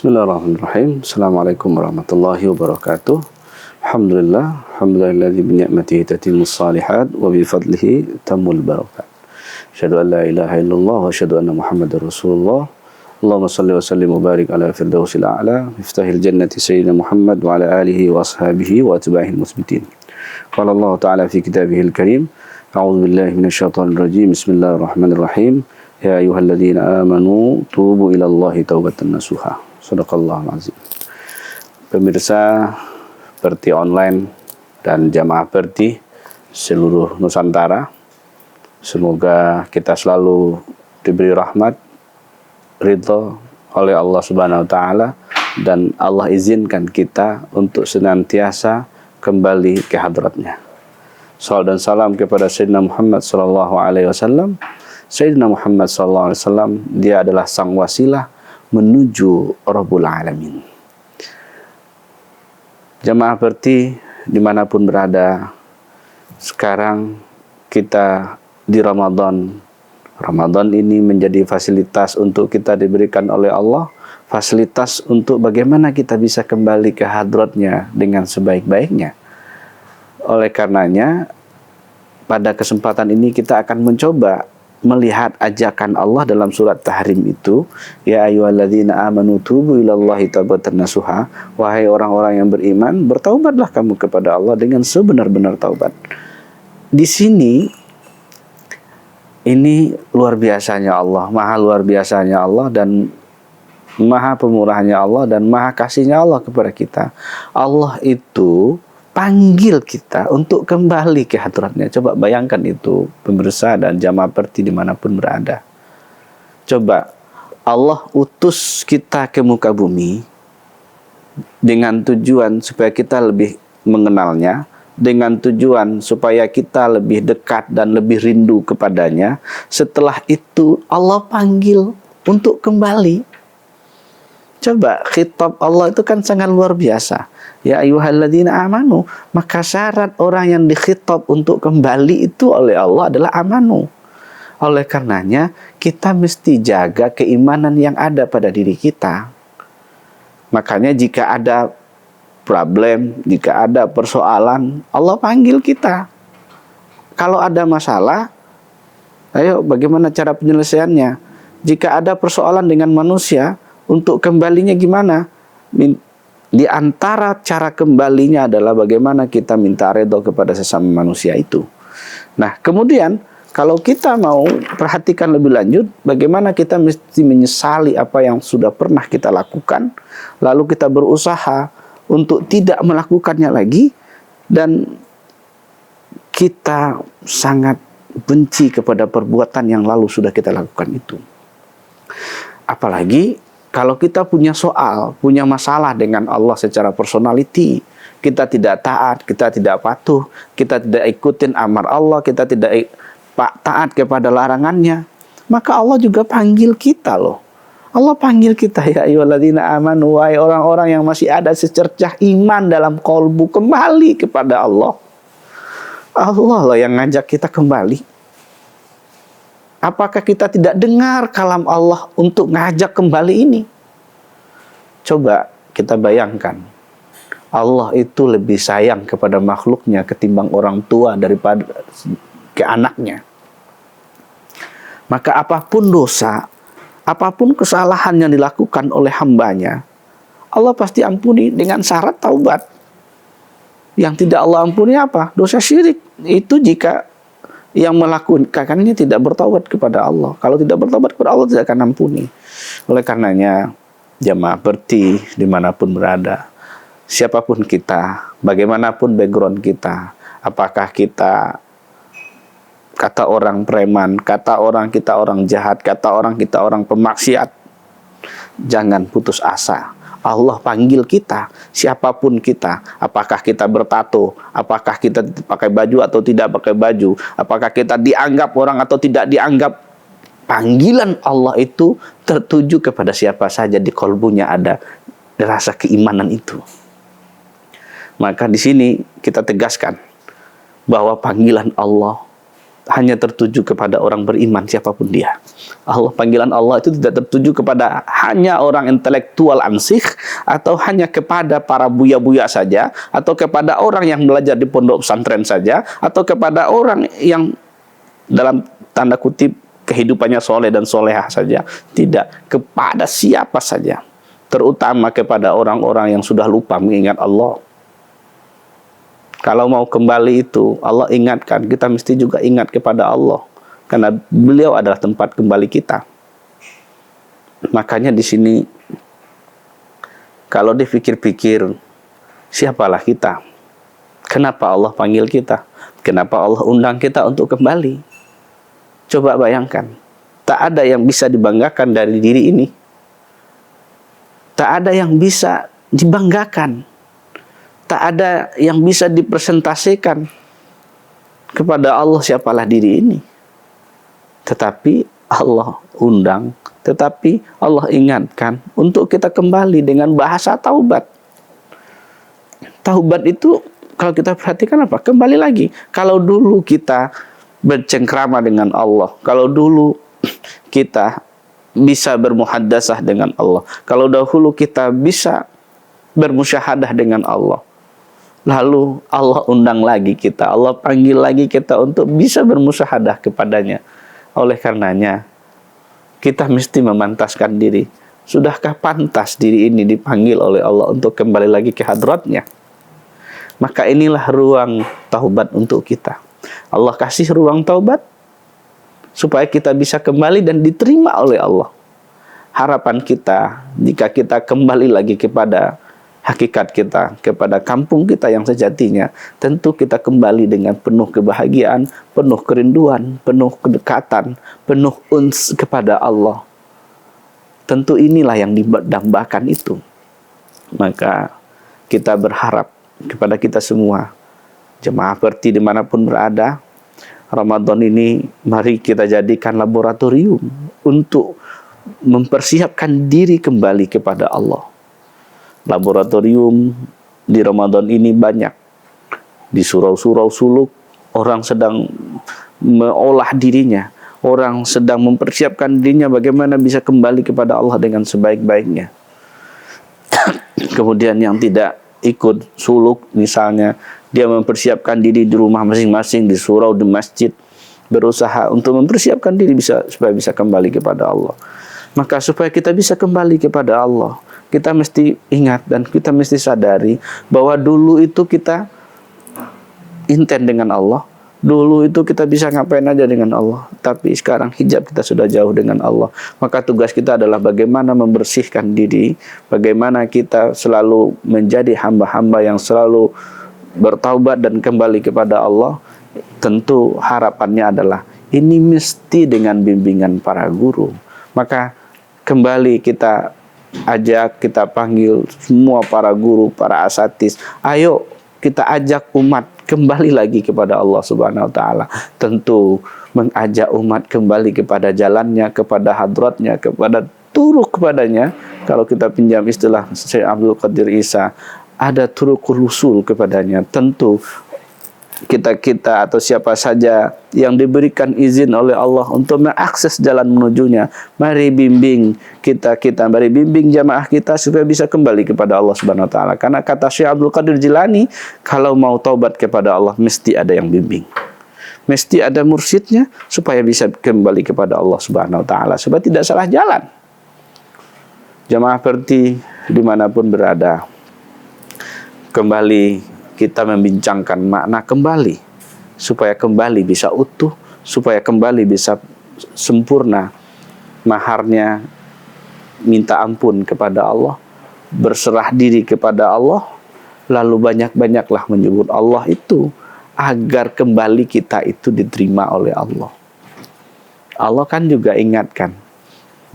Bismillahirrahmanirrahim. Assalamualaikum warahmatullahi wabarakatuh. Alhamdulillah bi ni'matihi tatimmus shalihat wa bi fadlihi tammul barakat. Asyhadu an la ilaha illallah wa asyhadu anna Muhammadar Rasulullah. Allahumma shalli wa sallim wa barik ala firdausil a'la, miftahil jannati sayyidina Muhammad wa ala alihi wa ashabihi wa atba'ihil musbitin. Qala Allah ta'ala fi kitabihil karim, a'udzu billahi minasyaitonir rajim. Bismillahirrahmanirrahim. Ya ayyuhalladzina amanu tubu ilallahi taubatan nasuha. Shadaqallahul azim. Pemirsa Perti online dan jamaah Perti seluruh Nusantara, semoga kita selalu diberi rahmat, ridho oleh Allah Subhanahu wa taala, dan Allah izinkan kita untuk senantiasa kembali ke hadratnya. Salawat dan salam kepada Sayyidina Muhammad sallallahu alaihi wasallam. Sayyidina Muhammad sallallahu alaihi wasallam, dia adalah sang wasilah menuju Rabbul Alamin. Jamaah Perti dimanapun berada, sekarang kita di Ramadan. Ramadan ini menjadi fasilitas untuk kita diberikan oleh Allah, fasilitas untuk bagaimana kita bisa kembali ke hadratnya dengan sebaik-baiknya. Oleh karenanya, pada kesempatan ini kita akan mencoba melihat ajakan Allah dalam surat Tahrim itu, ya ayyuhalladzina amanu tubu ilallahi taubatan nasuha, wahai orang-orang yang beriman, bertaubatlah kamu kepada Allah dengan sebenar-benar taubat. Di sini ini luar biasanya Allah, maha luar biasanya Allah, dan maha pemurahnya Allah, dan maha kasihnya Allah kepada kita. Allah itu panggil kita untuk kembali ke hadratnya. Coba bayangkan itu, pemirsa dan jamaah Perti dimanapun berada. Coba Allah utus kita ke muka bumi dengan tujuan supaya kita lebih mengenalnya, dengan tujuan supaya kita lebih dekat dan lebih rindu kepadanya. Setelah itu Allah panggil untuk kembali. Coba khitab Allah itu kan sangat luar biasa. Ya ayyuhalladzina amanu, maka syarat orang yang dikhitab untuk kembali itu oleh Allah adalah amanu. Oleh karenanya kita mesti jaga keimanan yang ada pada diri kita. Makanya jika ada problem, jika ada persoalan, Allah panggil kita. Kalau ada masalah, ayo bagaimana cara penyelesaiannya? Jika ada persoalan dengan manusia, untuk kembalinya gimana? Di antara cara kembalinya adalah bagaimana kita minta redha kepada sesama manusia itu. Nah, kemudian kalau kita mau perhatikan lebih lanjut, bagaimana kita mesti menyesali apa yang sudah pernah kita lakukan, lalu kita berusaha untuk tidak melakukannya lagi, dan kita sangat benci kepada perbuatan yang lalu sudah kita lakukan itu. Apalagi kalau kita punya soal, punya masalah dengan Allah secara personality, kita tidak taat, kita tidak patuh, kita tidak ikutin amar Allah, kita tidak taat kepada larangannya, maka Allah juga panggil kita loh. Allah panggil kita, ya ayyuhalladzina amanu, wahai orang-orang yang masih ada secercah iman dalam qalbu, kembali kepada Allah. Allah loh yang ngajak kita kembali. Apakah kita tidak dengar kalam Allah untuk ngajak kembali ini? Coba kita bayangkan, Allah itu lebih sayang kepada makhluknya ketimbang orang tua daripada ke anaknya. Maka apapun dosa, apapun kesalahan yang dilakukan oleh hambanya, Allah pasti ampuni dengan syarat taubat. Yang tidak Allah ampuni apa? Dosa syirik. Itu jika yang melakukannya tidak bertaubat kepada Allah. Kalau tidak bertaubat kepada Allah, tidak akan ampuni. Oleh karenanya, jamaah Perti dimanapun berada, siapapun kita, bagaimanapun background kita, apakah kita kata orang preman, kata orang kita orang jahat, kata orang kita orang pemaksiat, jangan putus asa. Allah panggil kita, siapapun kita, apakah kita bertato, apakah kita pakai baju atau tidak pakai baju, apakah kita dianggap orang atau tidak dianggap, panggilan Allah itu tertuju kepada siapa saja di kolbunya ada rasa keimanan itu. Maka di sini kita tegaskan bahwa panggilan Allah hanya tertuju kepada orang beriman siapapun dia. Panggilan Allah itu tidak tertuju kepada hanya orang intelektual ansih, atau hanya kepada para buya-buya saja, atau kepada orang yang belajar di pondok pesantren saja, atau kepada orang yang dalam tanda kutip kehidupannya soleh dan solehah saja. Tidak, kepada siapa saja, terutama kepada orang-orang yang sudah lupa mengingat Allah. Kalau mau kembali itu, Allah ingatkan, kita mesti juga ingat kepada Allah, karena beliau adalah tempat kembali kita. Makanya di sini, kalau dipikir-pikir, siapalah kita? Kenapa Allah panggil kita? Kenapa Allah undang kita untuk kembali? Coba bayangkan, tak ada yang bisa dibanggakan dari diri ini. Tak ada yang bisa dibanggakan. Tak ada yang bisa dipresentasikan kepada Allah, siapalah diri ini. Tetapi Allah undang, tetapi Allah ingatkan untuk kita kembali dengan bahasa taubat. Taubat itu kalau kita perhatikan apa? Kembali lagi. Kalau dulu kita bercengkrama dengan Allah, kalau dulu kita bisa bermuhadasah dengan Allah, kalau dahulu kita bisa bermusyahadah dengan Allah, lalu Allah undang lagi kita, Allah panggil lagi kita untuk bisa bermusyahadah kepadanya. Oleh karenanya, kita mesti memantaskan diri. Sudahkah pantas diri ini dipanggil oleh Allah untuk kembali lagi ke hadratnya? Maka inilah ruang taubat untuk kita. Allah kasih ruang taubat supaya kita bisa kembali dan diterima oleh Allah. Harapan kita, jika kita kembali lagi kepada hakikat kita, kepada kampung kita yang sejatinya, tentu kita kembali dengan penuh kebahagiaan, penuh kerinduan, penuh kedekatan, penuh uns kepada Allah. Tentu inilah yang didambakan itu. Maka kita berharap kepada kita semua, jemaah Perti dimanapun berada, Ramadan ini mari kita jadikan laboratorium untuk mempersiapkan diri kembali kepada Allah. Laboratorium di Ramadan ini banyak. Di surau-surau suluk, orang sedang mengolah dirinya. Orang sedang mempersiapkan dirinya bagaimana bisa kembali kepada Allah dengan sebaik-baiknya. Kemudian yang tidak ikut suluk, misalnya, dia mempersiapkan diri di rumah masing-masing, di surau, di masjid, berusaha untuk mempersiapkan diri supaya bisa kembali kepada Allah. Maka supaya kita bisa kembali kepada Allah, kita mesti ingat dan kita mesti sadari bahwa dulu itu kita intent dengan Allah. Dulu itu kita bisa ngapain aja dengan Allah. Tapi sekarang hijab kita sudah jauh dengan Allah. Maka tugas kita adalah bagaimana membersihkan diri. Bagaimana kita selalu menjadi hamba-hamba yang selalu bertaubat dan kembali kepada Allah. Tentu harapannya adalah ini mesti dengan bimbingan para guru. Maka kembali kita ajak, kita panggil semua para guru, para asatis. Ayo kita ajak umat kembali lagi kepada Allah Subhanahu wa taala. Tentu mengajak umat kembali kepada jalannya, kepada hadratnya, kepada turuk kepadanya. Kalau kita pinjam istilah Syekh Abdul Qadir Isa, ada turukul usul kepadanya. Tentu kita atau siapa saja yang diberikan izin oleh Allah untuk mengakses jalan menujunya, mari bimbing mari bimbing jamaah kita supaya bisa kembali kepada Allah Subhanahu wa taala. Karena kata Syekh Abdul Qadir Jilani, kalau mau taubat kepada Allah mesti ada yang bimbing. Mesti ada mursyidnya supaya bisa kembali kepada Allah Subhanahu wa taala, supaya tidak salah jalan. Jamaah Perti dimanapun berada, kembali kita membincangkan makna kembali, supaya kembali bisa utuh, supaya kembali bisa sempurna. Maharnya minta ampun kepada Allah, berserah diri kepada Allah, lalu banyak-banyaklah menyebut Allah itu, agar kembali kita itu diterima oleh Allah. Allah kan juga ingatkan,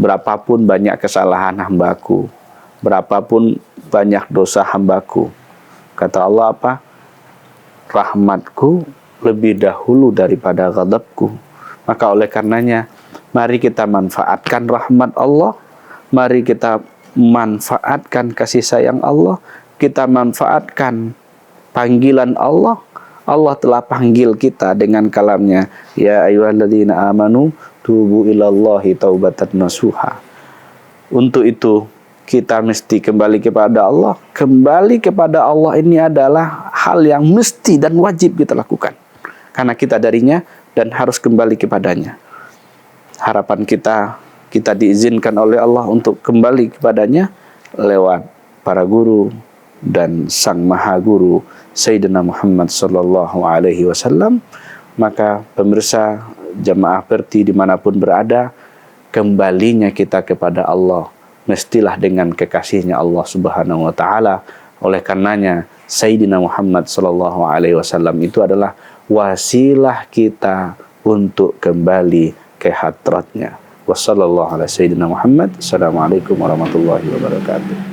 berapapun banyak kesalahan hambaku, berapapun banyak dosa hambaku, kata Allah apa? Rahmatku lebih dahulu daripada ghadabku. Maka oleh karenanya, mari kita manfaatkan rahmat Allah. Mari kita manfaatkan kasih sayang Allah. Kita manfaatkan panggilan Allah. Allah telah panggil kita dengan kalamnya, ya ayyuhalladzina amanu tubu ilallahi taubatan nasuha. Untuk itu kita mesti kembali kepada Allah. Kembali kepada Allah ini adalah hal yang mesti dan wajib kita lakukan, karena kita darinya dan harus kembali kepadanya. Harapan kita diizinkan oleh Allah untuk kembali kepadanya lewat para guru dan sang maha guru Sayyidina Muhammad sallallahu alaihi wasallam. Maka pemirsa jamaah Perti dimanapun berada, kembalinya kita kepada Allah mestilah dengan kekasihnya Allah Subhanahu wa taala. Oleh karenanya Sayyidina Muhammad sallallahu alaihi wasallam itu adalah wasilah kita untuk kembali ke hadratnya. Wassallallahu ala sayyidina Muhammad. Assalamualaikum warahmatullahi wabarakatuh.